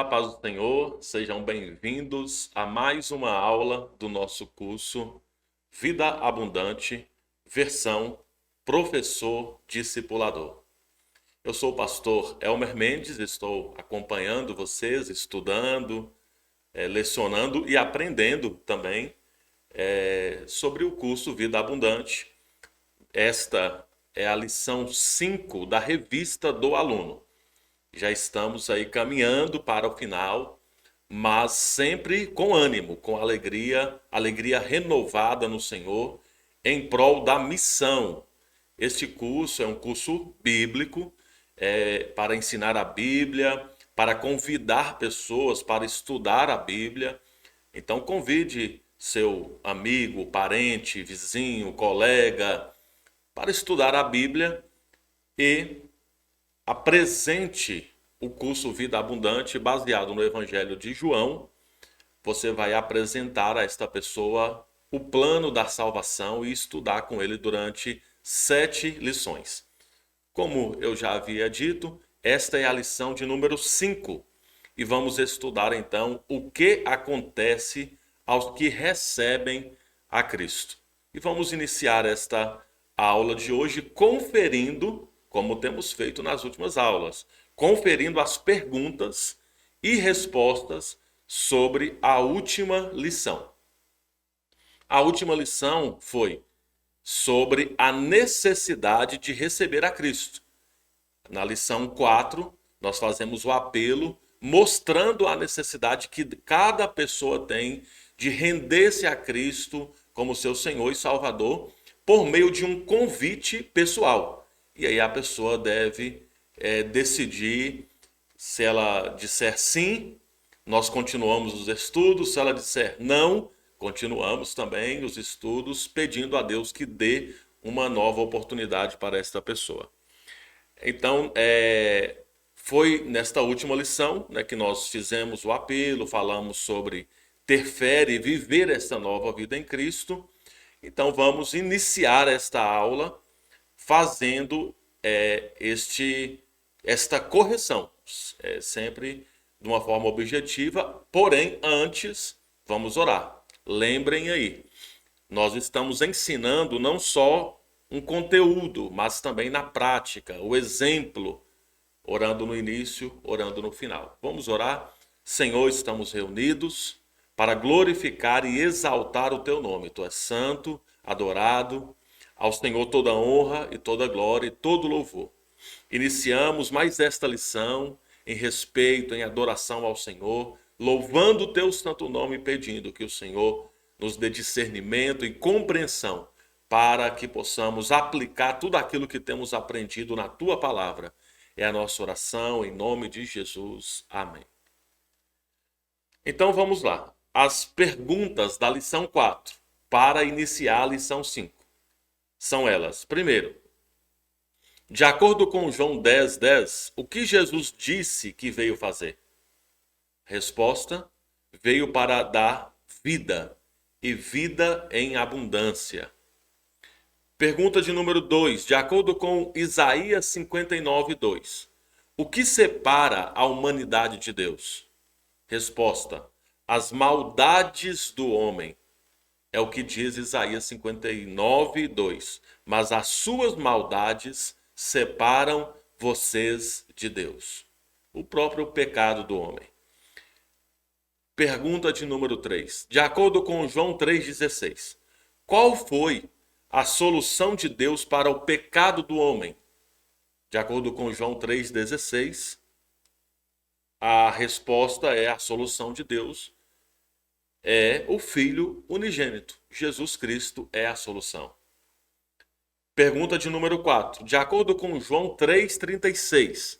Olá, paz do Senhor, sejam bem-vindos a mais uma aula do nosso curso Vida Abundante, versão Professor Discipulador. Eu sou o pastor Elmer Mendes, estou acompanhando vocês, estudando, lecionando e aprendendo também sobre o curso Vida Abundante. Esta é a lição 5 da revista do aluno. Já estamos aí caminhando para o final, mas sempre com ânimo, com alegria, alegria renovada no Senhor, em prol da missão. Este curso é um curso bíblico, para ensinar a Bíblia, para convidar pessoas para estudar a Bíblia. Então convide seu amigo, parente, vizinho, colega para estudar a Bíblia e apresente o curso Vida Abundante baseado no Evangelho de João. Você vai apresentar a esta pessoa o plano da salvação e estudar com ele durante 7 lições. Como eu já havia dito, esta é a lição de número 5 e vamos estudar então o que acontece aos que recebem a Cristo. E vamos iniciar esta aula de hoje conferindo, como temos feito nas últimas aulas, conferindo as perguntas e respostas sobre a última lição. A última lição foi sobre a necessidade de receber a Cristo. Na lição 4, nós fazemos o apelo mostrando a necessidade que cada pessoa tem de render-se a Cristo como seu Senhor e Salvador por meio de um convite pessoal. E aí a pessoa deve decidir. Se ela disser sim, nós continuamos os estudos. Se ela disser não, continuamos também os estudos, pedindo a Deus que dê uma nova oportunidade para esta pessoa. Então, foi nesta última lição, né, que nós fizemos o apelo, falamos sobre ter fé e viver esta nova vida em Cristo. Então, vamos iniciar esta aula fazendo esta correção, sempre de uma forma objetiva, porém, antes, vamos orar. Lembrem aí, nós estamos ensinando não só um conteúdo, mas também na prática, o exemplo, orando no início, orando no final. Vamos orar? Senhor, estamos reunidos para glorificar e exaltar o teu nome. Tu és santo, adorado. Ao Senhor toda honra e toda glória e todo louvor. Iniciamos mais esta lição em respeito, em adoração ao Senhor, louvando o teu santo nome e pedindo que o Senhor nos dê discernimento e compreensão para que possamos aplicar tudo aquilo que temos aprendido na tua palavra. É a nossa oração em nome de Jesus. Amém. Então vamos lá. As perguntas da lição 4 para iniciar a lição 5. São elas. Primeiro, de acordo com João 10:10, o que Jesus disse que veio fazer? Resposta: veio para dar vida e vida em abundância. Pergunta de número 2, de acordo com Isaías 59:2, o que separa a humanidade de Deus? Resposta: as maldades do homem. É o que diz Isaías 59:2. Mas as suas maldades separam vocês de Deus. O próprio pecado do homem. Pergunta de número 3. De acordo com João 3,16, qual foi a solução de Deus para o pecado do homem? De acordo com João 3,16, a resposta é a solução de Deus é o Filho unigênito. Jesus Cristo é a solução. Pergunta de número 4. De acordo com João 3,36,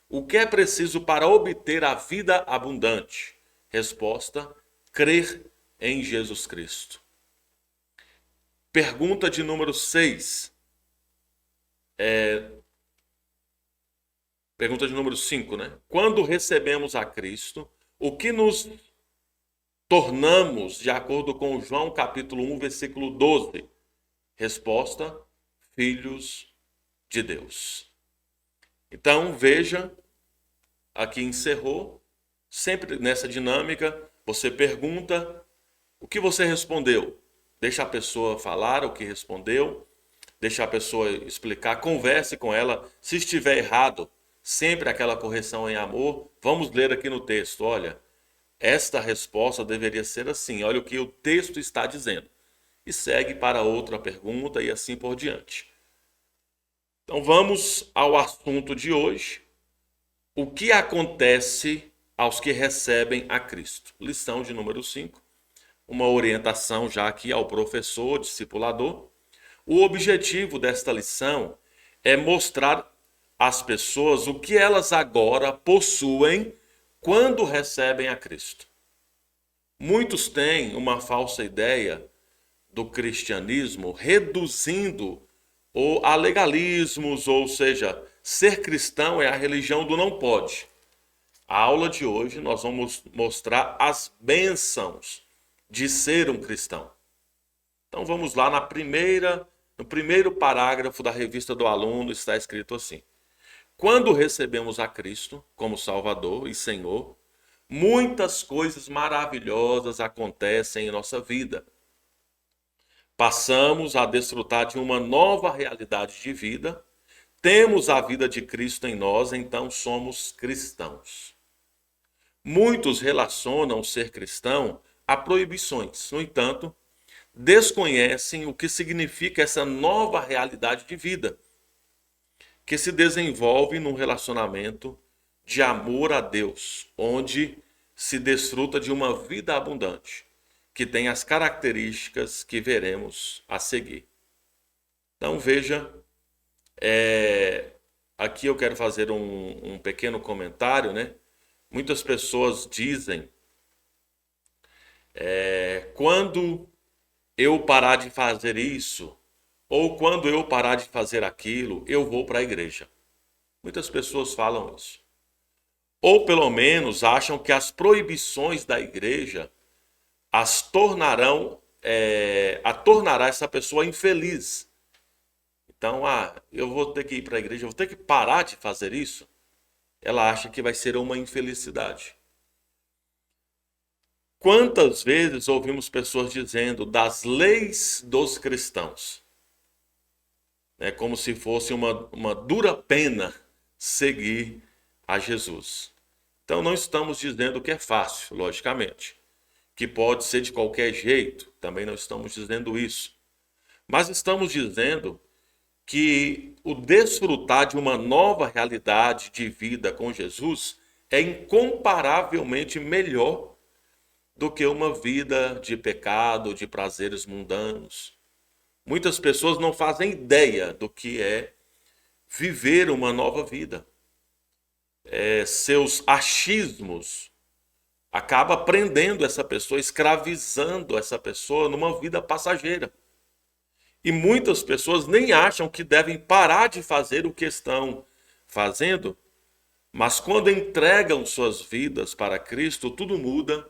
o que é preciso para obter a vida abundante? Resposta: crer em Jesus Cristo. Pergunta de número 6. Pergunta de número 5, né? Quando recebemos a Cristo, o que nos tornamos, de acordo com João capítulo 1, versículo 12? Resposta: filhos de Deus. Então, veja, aqui encerrou Sempre nessa dinâmica, você pergunta, o que você respondeu? Deixa a pessoa falar o que respondeu, deixa a pessoa explicar, converse com ela. Se estiver errado, sempre aquela correção em amor. Vamos ler aqui no texto, olha, esta resposta deveria ser assim, olha o que o texto está dizendo. E segue para outra pergunta e assim por diante. Então vamos ao assunto de hoje. O que acontece aos que recebem a Cristo? Lição de número 5. Uma orientação já aqui ao professor, discipulador. O objetivo desta lição é mostrar às pessoas o que elas agora possuem quando recebem a Cristo. Muitos têm uma falsa ideia do cristianismo reduzindo a legalismos, ou seja, ser cristão é a religião do não pode. A aula de hoje nós vamos mostrar as bênçãos de ser um cristão. Então vamos lá no primeiro parágrafo da revista do aluno está escrito assim: quando recebemos a Cristo como Salvador e Senhor, muitas coisas maravilhosas acontecem em nossa vida. Passamos a desfrutar de uma nova realidade de vida, temos a vida de Cristo em nós, então somos cristãos. Muitos relacionam ser cristão a proibições, no entanto, desconhecem o que significa essa nova realidade de vida, que se desenvolve num relacionamento de amor a Deus, onde se desfruta de uma vida abundante, que tem as características que veremos a seguir. Então veja, aqui eu quero fazer um pequeno comentário, né? Muitas pessoas dizem, quando eu parar de fazer isso, ou quando eu parar de fazer aquilo, eu vou para a igreja. Muitas pessoas falam isso. Ou pelo menos acham que as proibições da igreja tornará essa pessoa infeliz. Então, eu vou ter que ir para a igreja, eu vou ter que parar de fazer isso. Ela acha que vai ser uma infelicidade. Quantas vezes ouvimos pessoas dizendo das leis dos cristãos? É como se fosse uma dura pena seguir a Jesus. Então não estamos dizendo que é fácil, logicamente. Que pode ser de qualquer jeito, também não estamos dizendo isso. Mas estamos dizendo que o desfrutar de uma nova realidade de vida com Jesus é incomparavelmente melhor do que uma vida de pecado, de prazeres mundanos. Muitas pessoas não fazem ideia do que é viver uma nova vida. Seus achismos acaba prendendo essa pessoa, escravizando essa pessoa numa vida passageira. E muitas pessoas nem acham que devem parar de fazer o que estão fazendo, mas quando entregam suas vidas para Cristo, tudo muda,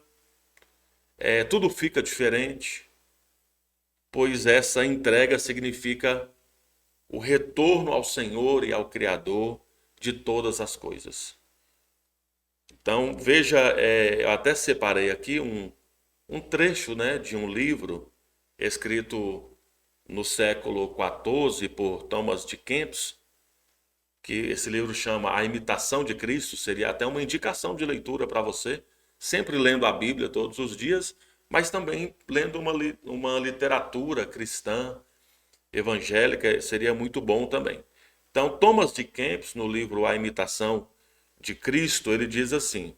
tudo fica diferente, pois essa entrega significa o retorno ao Senhor e ao Criador de todas as coisas. Então, veja, eu até separei aqui um trecho, né, de um livro escrito no século XIV por Thomas de Kempis, que esse livro chama A Imitação de Cristo, seria até uma indicação de leitura para você, sempre lendo a Bíblia todos os dias, mas também lendo uma literatura cristã, evangélica, seria muito bom também. Então, Thomas de Kempis, no livro A Imitação de Cristo, ele diz assim,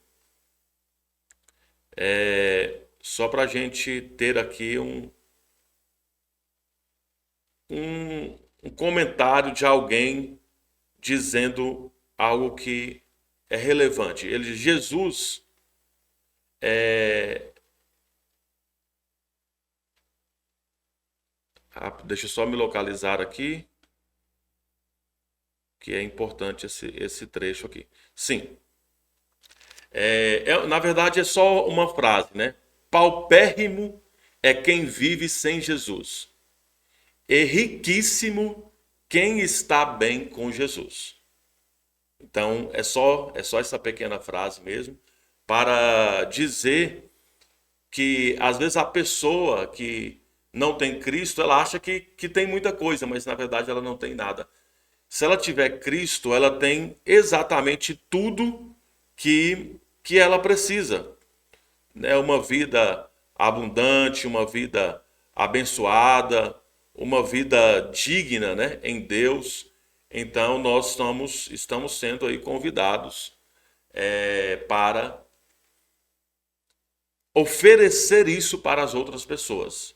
só para a gente ter aqui um comentário de alguém dizendo algo que é relevante. Ele diz, Jesus deixa eu só me localizar aqui, que é importante esse trecho aqui. Sim. Na verdade, é só uma frase, né? Paupérrimo é quem vive sem Jesus. E riquíssimo quem está bem com Jesus. Então, é só essa pequena frase mesmo, para dizer que às vezes a pessoa que não tem Cristo, ela acha que tem muita coisa, mas na verdade ela não tem nada. Se ela tiver Cristo, ela tem exatamente tudo que ela precisa. Né? Uma vida abundante, uma vida abençoada, uma vida digna, né, em Deus. Então nós estamos sendo aí convidados para oferecer isso para as outras pessoas.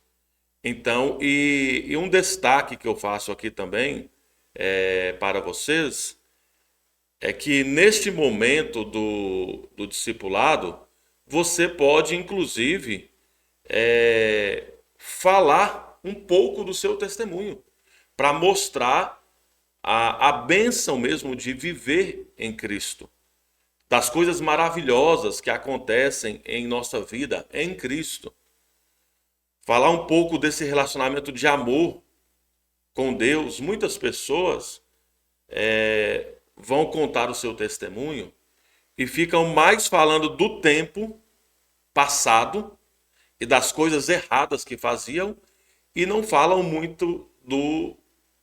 Então, e um destaque que eu faço aqui também para vocês é que neste momento do discipulado, você pode, inclusive, falar um pouco do seu testemunho, para mostrar a bênção mesmo de viver em Cristo, das coisas maravilhosas que acontecem em nossa vida em Cristo. Falar um pouco desse relacionamento de amor com Deus. Muitas pessoas vão contar o seu testemunho e ficam mais falando do tempo passado e das coisas erradas que faziam e não falam muito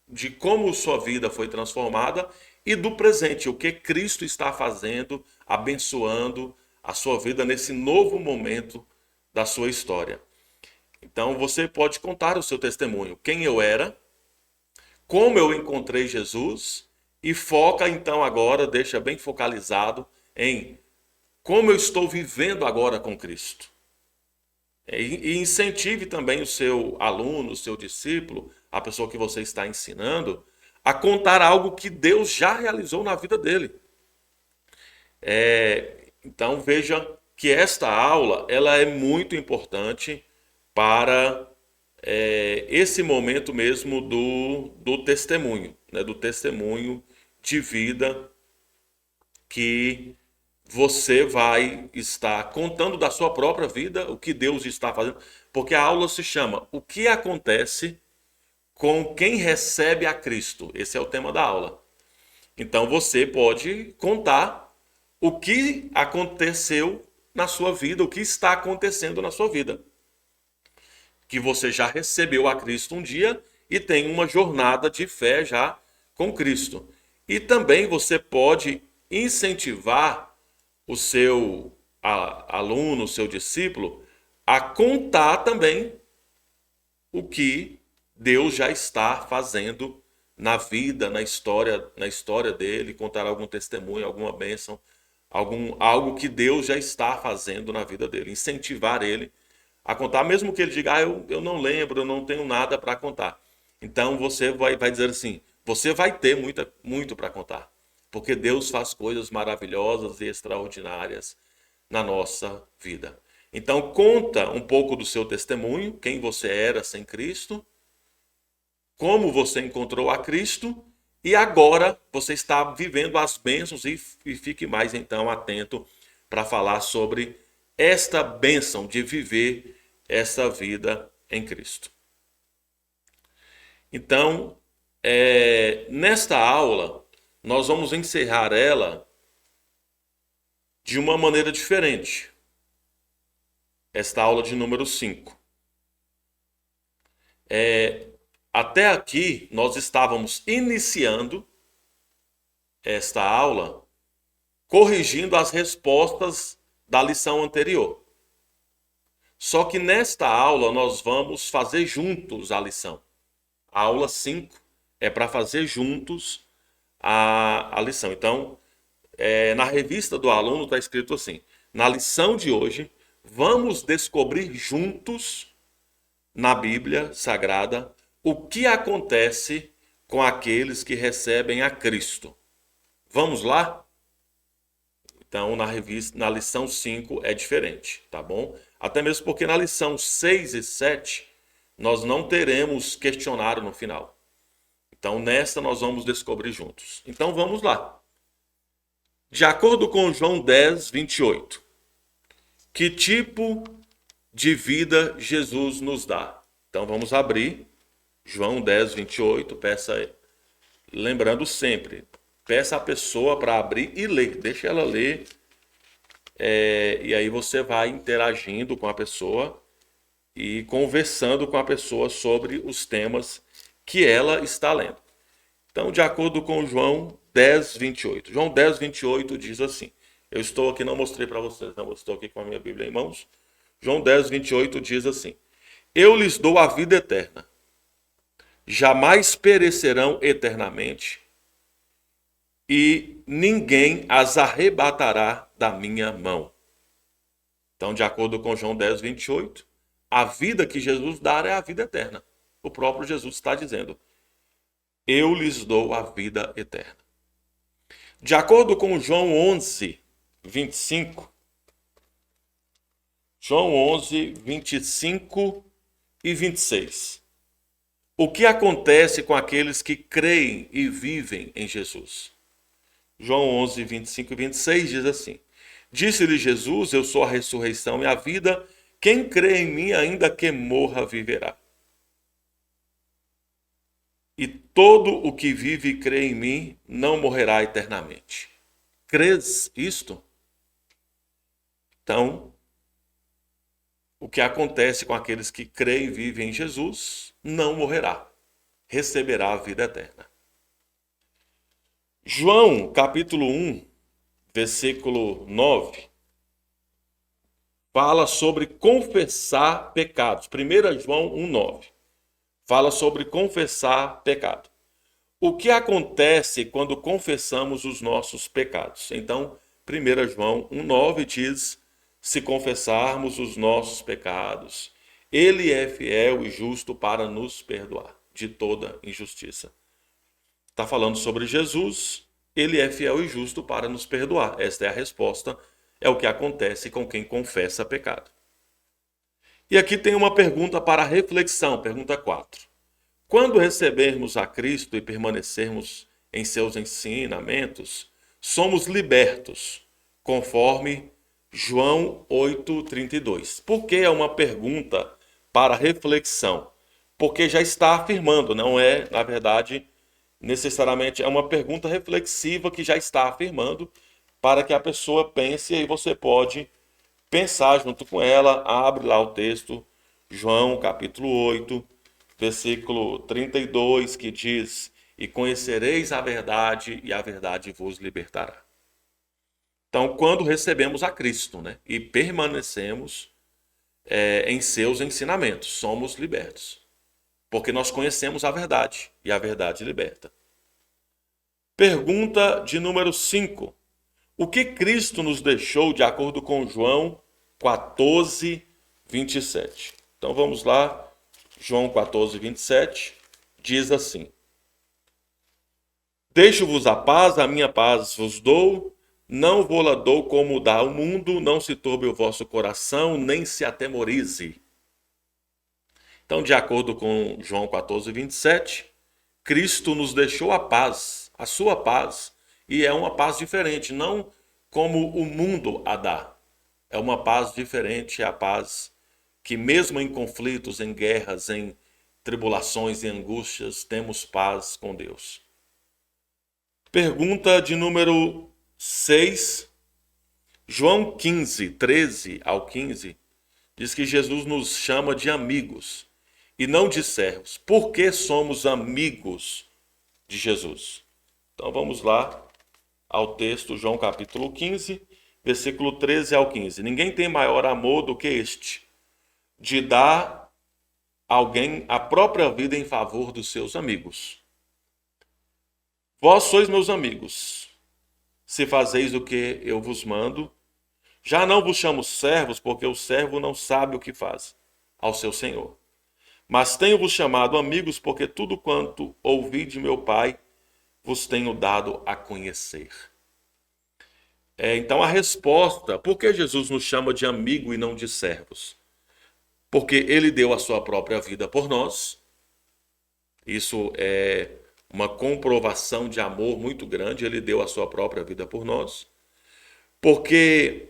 de como sua vida foi transformada e do presente, o que Cristo está fazendo, abençoando a sua vida nesse novo momento da sua história. Então você pode contar o seu testemunho, quem eu era, como eu encontrei Jesus e foca então agora, deixa bem focalizado em como eu estou vivendo agora com Cristo. E incentive também o seu aluno, o seu discípulo, a pessoa que você está ensinando, a contar algo que Deus já realizou na vida dele. Então veja que esta aula ela é muito importante para esse momento mesmo do testemunho, né? Do testemunho de vida que você vai estar contando da sua própria vida, o que Deus está fazendo, porque a aula se chama O que acontece com quem recebe a Cristo. Esse é o tema da aula. Então você pode contar o que aconteceu na sua vida, o que está acontecendo na sua vida. Que você já recebeu a Cristo um dia e tem uma jornada de fé já com Cristo. E também você pode incentivar o seu aluno, o seu discípulo, a contar também o que Deus já está fazendo na vida, na história dele, contar algum testemunho, alguma bênção, algo que Deus já está fazendo na vida dele, incentivar ele a contar, mesmo que ele diga, eu não lembro, eu não tenho nada para contar. Então você vai dizer assim, você vai ter muito para contar, porque Deus faz coisas maravilhosas e extraordinárias na nossa vida. Então conta um pouco do seu testemunho, quem você era sem Cristo, como você encontrou a Cristo e agora você está vivendo as bênçãos e fique mais então atento para falar sobre esta bênção de viver essa vida em Cristo. Então, nesta aula, nós vamos encerrar ela de uma maneira diferente. Esta aula de número 5. Até aqui, nós estávamos iniciando esta aula corrigindo as respostas da lição anterior. Só que nesta aula nós vamos fazer juntos a lição. A aula 5 é para fazer juntos a lição. Então, na revista do aluno está escrito assim: na lição de hoje, vamos descobrir juntos na Bíblia Sagrada o que acontece com aqueles que recebem a Cristo. Vamos lá? Então, na lição 5 é diferente, tá bom? Até mesmo porque na lição 6 e 7, nós não teremos questionário no final. Então, nesta nós vamos descobrir juntos. Então, vamos lá. De acordo com João 10, 28, que tipo de vida Jesus nos dá? Então, vamos abrir João 10, 28, lembrando sempre, peça a pessoa para abrir e ler. Deixa ela ler E aí você vai interagindo com a pessoa e conversando com a pessoa sobre os temas que ela está lendo. Então, de acordo com João 10, 28. João 10, 28 diz assim. Eu estou aqui, não mostrei para vocês, não. Eu estou aqui com a minha Bíblia em mãos. João 10, 28 diz assim. Eu lhes dou a vida eterna. Jamais perecerão eternamente. E ninguém as arrebatará da minha mão. Então, de acordo com João 10, 28, a vida que Jesus dá é a vida eterna. O próprio Jesus está dizendo, eu lhes dou a vida eterna. De acordo com João 11, 25, João 11, 25 e 26. O que acontece com aqueles que creem e vivem em Jesus? João 11, 25 e 26 diz assim. Disse-lhe Jesus, eu sou a ressurreição e a vida. Quem crê em mim, ainda que morra, viverá. E todo o que vive e crê em mim não morrerá eternamente. Crês isto? Então, o que acontece com aqueles que creem e vivem em Jesus não morrerá, receberá a vida eterna. João, capítulo 1, versículo 9, fala sobre confessar pecados. 1 João 1, 9, fala sobre confessar pecado. O que acontece quando confessamos os nossos pecados? Então, 1 João 1, 9 diz, se confessarmos os nossos pecados, Ele é fiel e justo para nos perdoar de toda injustiça. Está falando sobre Jesus, Ele é fiel e justo para nos perdoar. Esta é a resposta, é o que acontece com quem confessa pecado. E aqui tem uma pergunta para reflexão, pergunta 4. Quando recebermos a Cristo e permanecermos em seus ensinamentos, somos libertos, conforme João 8,32. Por que é uma pergunta para reflexão? Porque já está afirmando, não é, na verdade, necessariamente é uma pergunta reflexiva que já está afirmando para que a pessoa pense, e aí você pode pensar junto com ela. Abre lá o texto, João capítulo 8, versículo 32, que diz, e conhecereis a verdade, e a verdade vos libertará. Então, quando recebemos a Cristo, né, e permanecemos em seus ensinamentos, somos libertos. Porque nós conhecemos a verdade, e a verdade liberta. Pergunta de número 5. O que Cristo nos deixou de acordo com João 14, 27? Então vamos lá, João 14, 27, diz assim. Deixo-vos a paz, a minha paz vos dou, não vou-la dou como dá o mundo, não se turbe o vosso coração, nem se atemorize. Então, de acordo com João 14, 27, Cristo nos deixou a paz, a sua paz, e é uma paz diferente, não como o mundo a dá. É uma paz diferente, é a paz que mesmo em conflitos, em guerras, em tribulações e angústias, temos paz com Deus. Pergunta de número 6, João 15, 13 ao 15, diz que Jesus nos chama de amigos e não de servos. Por que somos amigos de Jesus? Então vamos lá ao texto, João capítulo 15, versículo 13 ao 15. Ninguém tem maior amor do que este, de dar alguém a própria vida em favor dos seus amigos. Vós sois meus amigos, se fazeis o que eu vos mando. Já não vos chamo servos, porque o servo não sabe o que faz ao seu senhor. Mas tenho-vos chamado amigos, porque tudo quanto ouvi de meu Pai vos tenho dado a conhecer. Então a resposta, por que Jesus nos chama de amigo e não de servos? Porque ele deu a sua própria vida por nós. Isso é uma comprovação de amor muito grande. Ele deu a sua própria vida por nós. Porque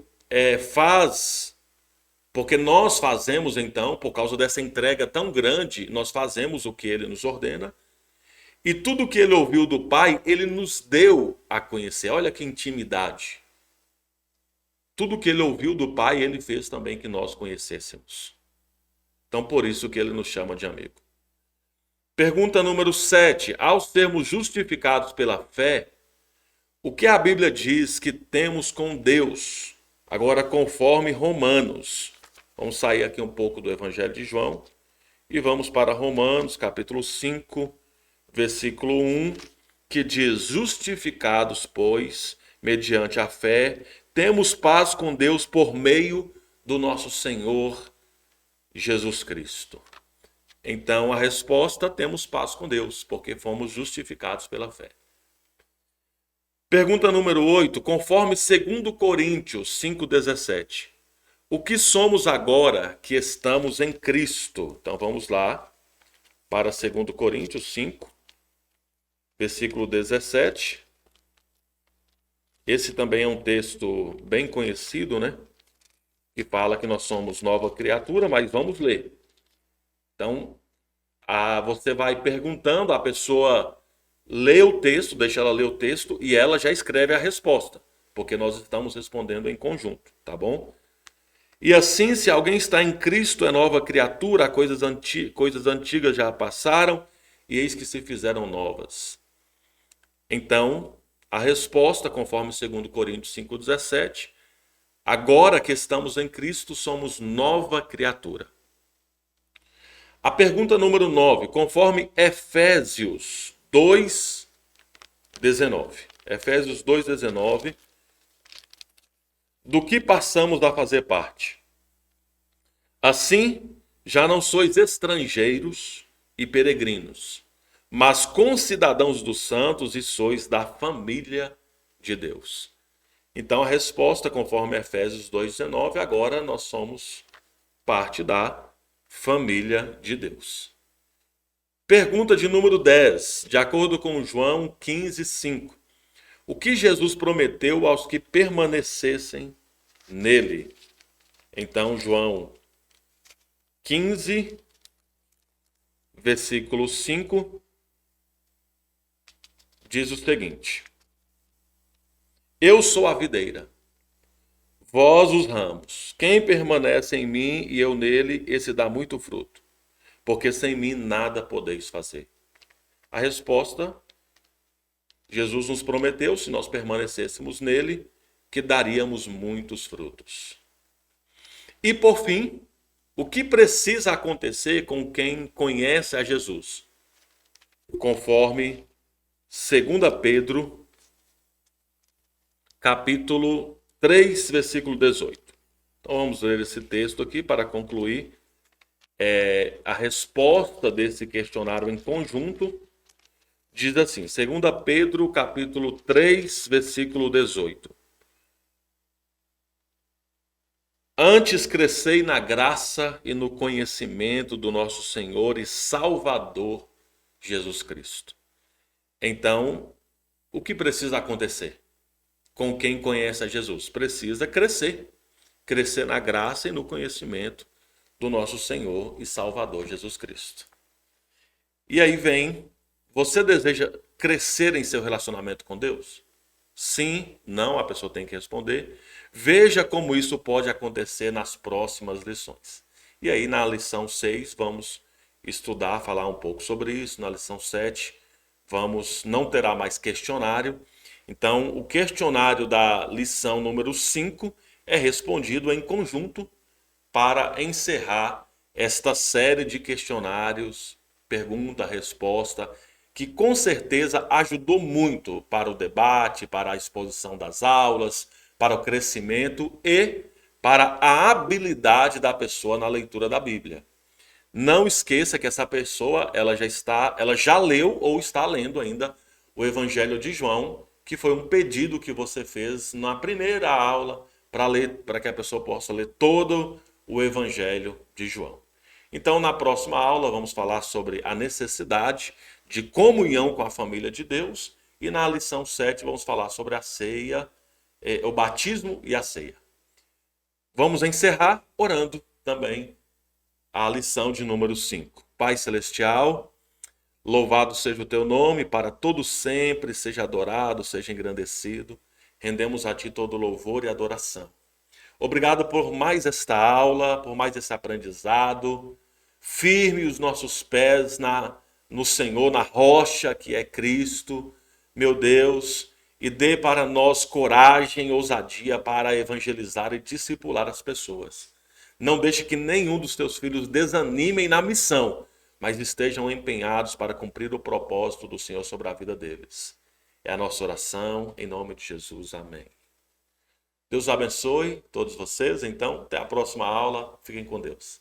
nós fazemos então, por causa dessa entrega tão grande, nós fazemos o que ele nos ordena. E tudo que ele ouviu do Pai, ele nos deu a conhecer. Olha que intimidade. tudo que ele ouviu do Pai, ele fez também que nós conhecêssemos. Então, por isso que ele nos chama de amigo. Pergunta número 7. Ao sermos justificados pela fé, o que a Bíblia diz que temos com Deus? Agora, conforme Romanos. Vamos sair aqui um pouco do Evangelho de João e vamos para Romanos, capítulo 5, versículo 1, que diz: justificados, pois, mediante a fé, temos paz com Deus por meio do nosso Senhor Jesus Cristo. Então, a resposta: temos paz com Deus, porque fomos justificados pela fé. Pergunta número 8, conforme 2 Coríntios 5,17. O que somos agora que estamos em Cristo? Então, vamos lá para 2 Coríntios 5, versículo 17. Esse também é um texto bem conhecido, né? Que fala que nós somos nova criatura, mas vamos ler. Então, você vai perguntando, a pessoa lê o texto, deixa ela ler o texto e ela já escreve a resposta, porque nós estamos respondendo em conjunto, tá bom? E assim, se alguém está em Cristo, é nova criatura, coisas antigas já passaram e eis que se fizeram novas. Então, a resposta, conforme 2 Coríntios 5,17, agora que estamos em Cristo, somos nova criatura. A pergunta número 9, conforme Efésios 2,19. Efésios 2,19. Do que passamos a fazer parte? Assim, já não sois estrangeiros e peregrinos, mas concidadãos dos santos e sois da família de Deus. Então, a resposta, conforme Efésios 2,19, agora nós somos parte da família de Deus. Pergunta de número 10, de acordo com João 15,5. O que Jesus prometeu aos que permanecessem nele? Então, João 15, versículo 5, diz o seguinte: eu sou a videira, vós os ramos. Quem permanece em mim e eu nele, esse dá muito fruto, porque sem mim nada podeis fazer. A resposta: Jesus nos prometeu, se nós permanecêssemos nele, que daríamos muitos frutos. E por fim, o que precisa acontecer com quem conhece a Jesus? Conforme 2 Pedro, capítulo 3, versículo 18. Então vamos ler esse texto aqui para concluir a resposta desse questionário em conjunto. Diz assim, 2 Pedro, capítulo 3, versículo 18. Antes crescei na graça e no conhecimento do nosso Senhor e Salvador Jesus Cristo. Então, o que precisa acontecer com quem conhece a Jesus? Precisa crescer. Crescer na graça e no conhecimento do nosso Senhor e Salvador Jesus Cristo. E aí vem, você deseja crescer em seu relacionamento com Deus? Sim, não, a pessoa tem que responder. Veja como isso pode acontecer nas próximas lições. E aí na lição 6 vamos estudar, falar um pouco sobre isso. Na lição 7 não terá mais questionário. Então o questionário da lição número 5 é respondido em conjunto para encerrar esta série de questionários, pergunta, resposta, que com certeza ajudou muito para o debate, para a exposição das aulas, para o crescimento e para a habilidade da pessoa na leitura da Bíblia. Não esqueça que essa pessoa ela já leu ou está lendo ainda o Evangelho de João, que foi um pedido que você fez na primeira aula para que a pessoa possa ler todo o Evangelho de João. Então, na próxima aula, vamos falar sobre a necessidade de comunhão com a família de Deus. E na lição 7, vamos falar sobre a ceia, o batismo e a ceia. Vamos encerrar orando também a lição de número 5. Pai Celestial, louvado seja o teu nome, para todo sempre, seja adorado, seja engrandecido. Rendemos a ti todo louvor e adoração. Obrigado por mais esta aula, por mais esse aprendizado. Firme os nossos pés no Senhor, na rocha que é Cristo, meu Deus, e dê para nós coragem e ousadia para evangelizar e discipular as pessoas. Não deixe que nenhum dos teus filhos desanimem na missão, mas estejam empenhados para cumprir o propósito do Senhor sobre a vida deles. É a nossa oração, em nome de Jesus. Amém. Deus abençoe todos vocês. Então, até a próxima aula. Fiquem com Deus.